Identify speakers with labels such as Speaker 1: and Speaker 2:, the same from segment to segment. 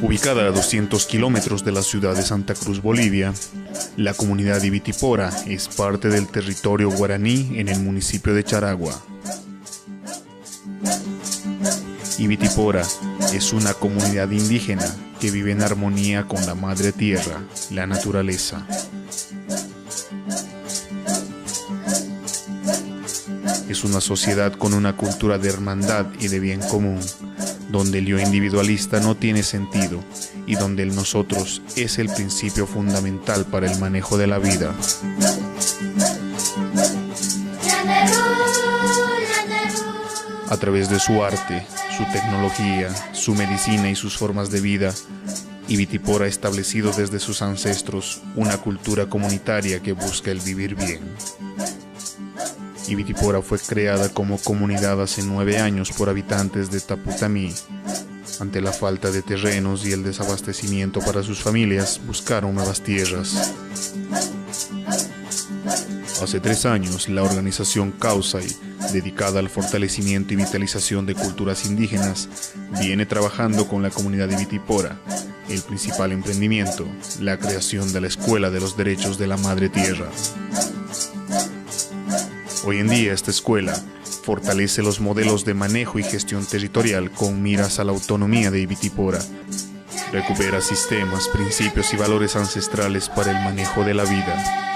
Speaker 1: Ubicada a 200 kilómetros de la ciudad de Santa Cruz, Bolivia, la comunidad Ibitipora es parte del territorio guaraní en el municipio de Charagua. Ibitipora es una comunidad indígena que vive en armonía con la madre tierra, la naturaleza. Es una sociedad con una cultura de hermandad y de bien común, donde el yo individualista no tiene sentido y donde el nosotros es el principio fundamental para el manejo de la vida. A través de su arte, su tecnología, su medicina y sus formas de vida, Ibitipora ha establecido desde sus ancestros una cultura comunitaria que busca el vivir bien. Ibitipora fue creada como comunidad hace 9 años por habitantes de Taputamí. Ante la falta de terrenos y el desabastecimiento para sus familias, buscaron nuevas tierras. Hace 3 años, la organización Causay, dedicada al fortalecimiento y vitalización de culturas indígenas, viene trabajando con la comunidad de Ibitipora. El principal emprendimiento, la creación de la Escuela de los Derechos de la Madre Tierra. Hoy en día esta escuela fortalece los modelos de manejo y gestión territorial con miras a la autonomía de Ibitipora. Recupera sistemas, principios y valores ancestrales para el manejo de la vida.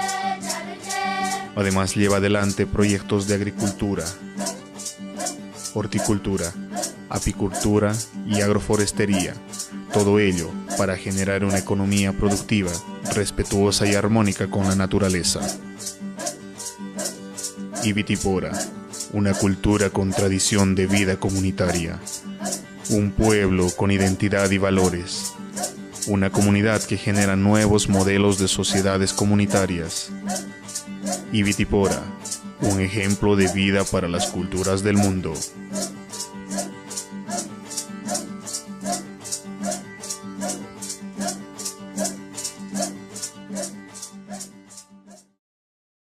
Speaker 1: Además lleva adelante proyectos de agricultura, horticultura, apicultura y agroforestería. Todo ello para generar una economía productiva, respetuosa y armónica con la naturaleza. Ibitipora, una cultura con tradición de vida comunitaria, un pueblo con identidad y valores, una comunidad que genera nuevos modelos de sociedades comunitarias. Ibitipora, un ejemplo de vida para las culturas del mundo.